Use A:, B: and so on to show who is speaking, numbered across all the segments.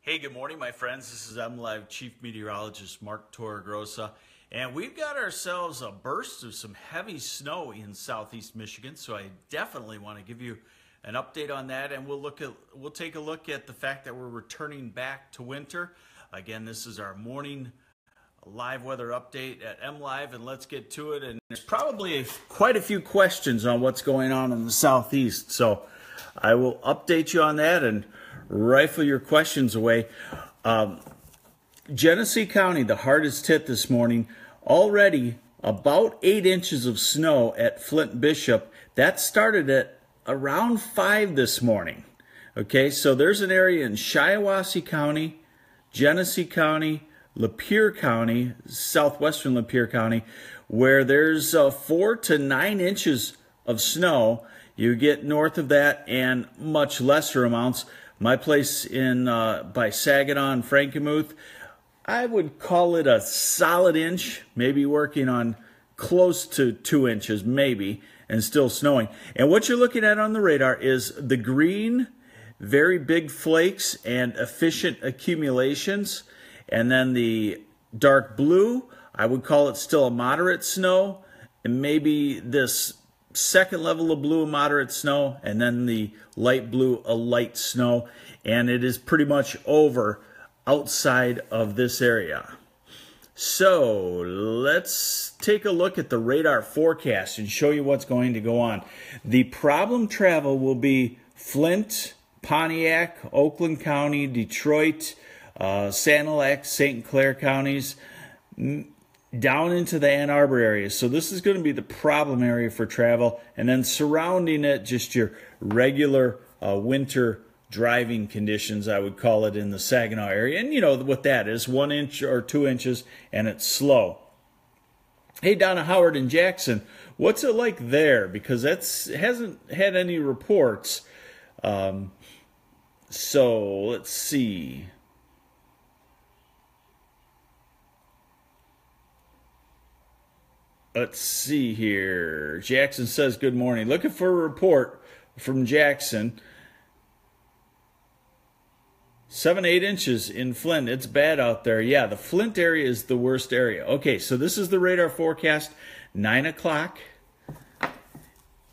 A: Hey, good morning, my friends. This is MLive Chief Meteorologist Mark Torregrossa, and we've got ourselves a burst of some heavy snow in southeast Michigan. So I definitely want to give you an update on that, and we'll take a look at the fact that we're returning back to winter. Again, this is our morning live weather update at MLive, and let's get to it. And there's probably quite a few questions on what's going on in the southeast, so I will update you on that and rifle your questions away. Genesee County, the hardest hit this morning, already about 8 inches of snow at Flint Bishop. That started at around 5 this morning. Okay, so there's an area in Shiawassee County, Genesee County, Lapeer County, southwestern Lapeer County, where there's 4 to 9 inches of snow. You get north of that and much lesser amounts. My place in by Saginaw and Frankenmuth, I would call it a solid inch, maybe working on close to 2 inches, maybe, and still snowing. And what you're looking at on the radar is the green, very big flakes and efficient accumulations. And then the dark blue, I would call it still a moderate snow, and maybe this second level of blue, a moderate snow, and then the light blue, a light snow, and it is pretty much over outside of this area. So let's take a look at the radar forecast and show you what's going to go on. The problem travel will be Flint, Pontiac, Oakland County, Detroit, Sanilac, St. Clair counties, down into the Ann Arbor area. So this is going to be the problem area for travel, and then surrounding it, just your regular winter driving conditions, I would call it, in the Saginaw area. And you know what that is, 1 inch or 2 inches, and it's slow. Hey, Donna Howard in Jackson, what's it like there? Because hasn't had any reports. So let's see. Let's see here. Jackson says, good morning. Looking for a report from Jackson. 7 to 8 inches in Flint. It's bad out there. Yeah, the Flint area is the worst area. Okay, so this is the radar forecast, 9 o'clock.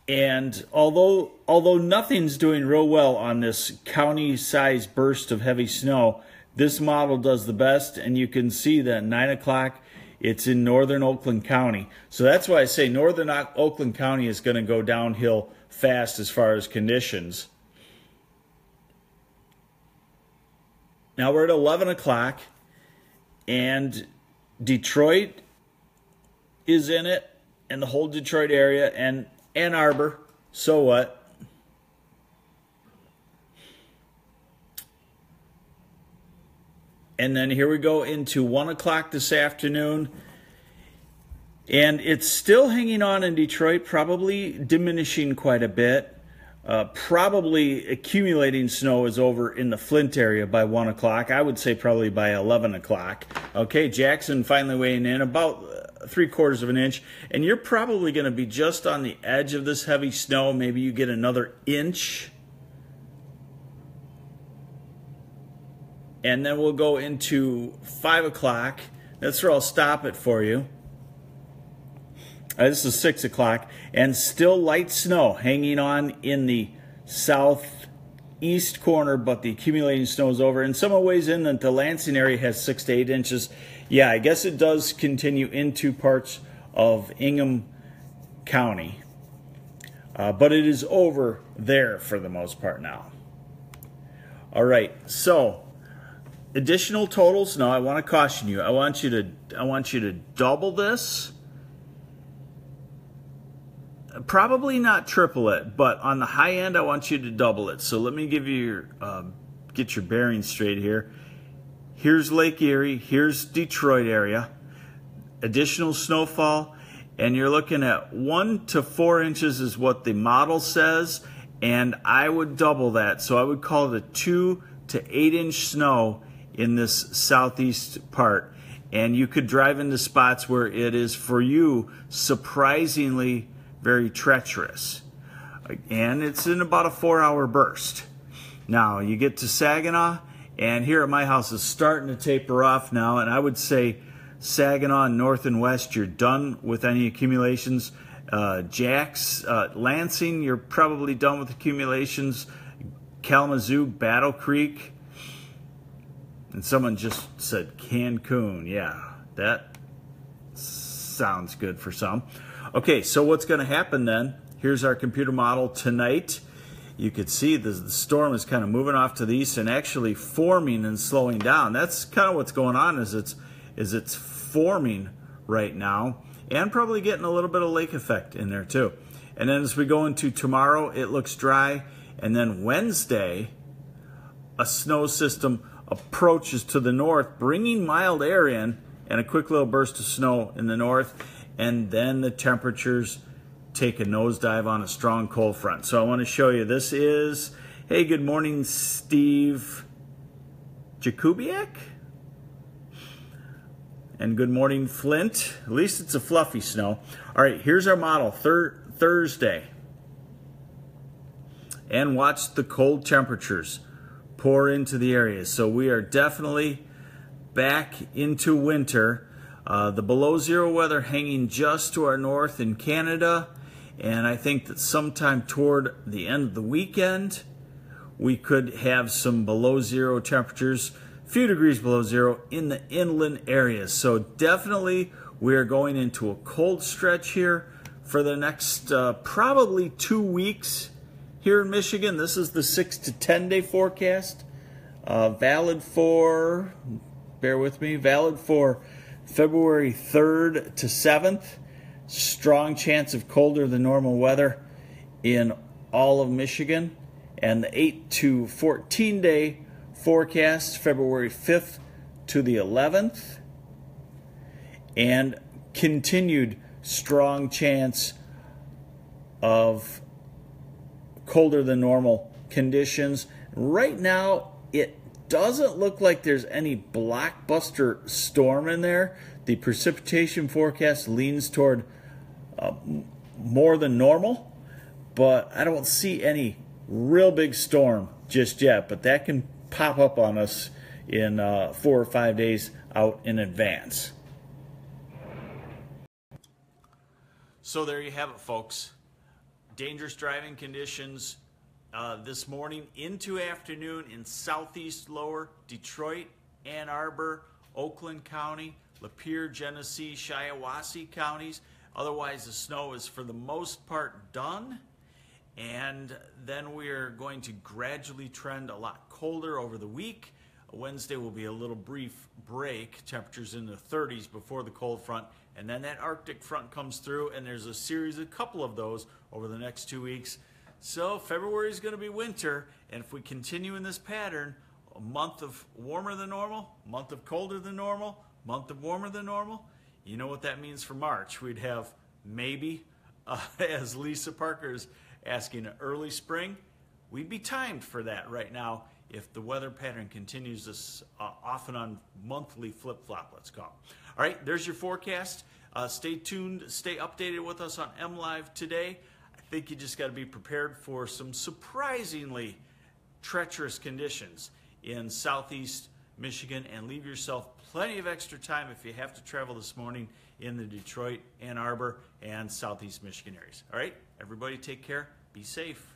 A: And although nothing's doing real well on this county-sized burst of heavy snow, this model does the best, and you can see that 9 o'clock, it's in northern Oakland County. So that's why I say northern Oakland County is going to go downhill fast as far as conditions. Now we're at 11 o'clock, and Detroit is in it, and the whole Detroit area, and Ann Arbor. So what? And then here we go into 1 o'clock this afternoon. And it's still hanging on in Detroit, probably diminishing quite a bit. Probably accumulating snow is over in the Flint area by 1 o'clock. I would say probably by 11 o'clock. Okay, Jackson finally weighing in about 3/4 of an inch. And you're probably going to be just on the edge of this heavy snow. Maybe you get another inch. And then we'll go into 5 o'clock. That's where I'll stop it for you. This is 6 o'clock. And still light snow hanging on in the southeast corner, but the accumulating snow is over. And some ways in that the Lansing area has 6 to 8 inches. Yeah, I guess it does continue into parts of Ingham County. But it is over there for the most part now. All right, so additional totals. Now I want to caution you. I want you to double this. Probably not triple it, but on the high end I want you to double it. So let me give you your get your bearings straight here. Here's Lake Erie, here's Detroit area. Additional snowfall, and you're looking at 1 to 4 inches is what the model says, and I would double that. So I would call it a 2 to 8 inch snow in this southeast part, and you could drive into spots where it is for you surprisingly very treacherous, and it's in about a 4-hour burst. Now you get to Saginaw And here at my house is starting to taper off now, and I would say Saginaw, north and west, you're done with any accumulations. Lansing, you're probably done with accumulations. Kalamazoo, Battle Creek, and someone just said Cancun. Yeah, that sounds good for some. Okay, so what's going to happen then? Here's our computer model tonight. You could see the storm is kind of moving off to the east and actually forming and slowing down. That's kind of what's going on. Is it's forming right now and probably getting a little bit of lake effect in there too. And then as we go into tomorrow, it looks dry. And then Wednesday, a snow system approaches to the north, bringing mild air in and a quick little burst of snow in the north. And then the temperatures take a nosedive on a strong cold front. So I want to show you, this is, hey, good morning, Steve Jakubiak. And good morning, Flint. At least it's a fluffy snow. All right, here's our model, Thursday. And watch the cold temperatures pour into the area. So we are definitely back into winter. The below zero weather hanging just to our north in Canada. And I think that sometime toward the end of the weekend, we could have some below zero temperatures, a few degrees below zero in the inland areas. So definitely we are going into a cold stretch here for the next probably 2 weeks here in Michigan. This is the 6 to 10 day forecast. Valid for, bear with me, valid for February 3rd to 7th. Strong chance of colder than normal weather in all of Michigan. And the 8 to 14 day forecast, February 5th to the 11th. And continued strong chance of colder than normal conditions. Right now, it doesn't look like there's any blockbuster storm in there. The precipitation forecast leans toward more than normal, but I don't see any real big storm just yet, but that can pop up on us in 4 or 5 days out in advance. So there you have it, folks. Dangerous driving conditions this morning into afternoon in southeast lower Detroit, Ann Arbor, Oakland County, Lapeer, Genesee, Shiawassee counties. Otherwise, the snow is for the most part done. And then we are going to gradually trend a lot colder over the week. Wednesday will be a little brief break, temperatures in the 30s before the cold front. And then that Arctic front comes through, and there's a couple of those over the next 2 weeks. So February is going to be winter, and if we continue in this pattern, a month of warmer than normal, month of colder than normal, month of warmer than normal, you know what that means for March. We'd have maybe, as Lisa Parker is asking, an early spring. We'd be timed for that right now if the weather pattern continues this off and on monthly flip-flop, let's call it. All right, there's your forecast. Stay tuned, stay updated with us on MLive today. I think you just got to be prepared for some surprisingly treacherous conditions in southeast Michigan, and leave yourself plenty of extra time if you have to travel this morning in the Detroit, Ann Arbor, and southeast Michigan areas. All right, everybody take care, be safe.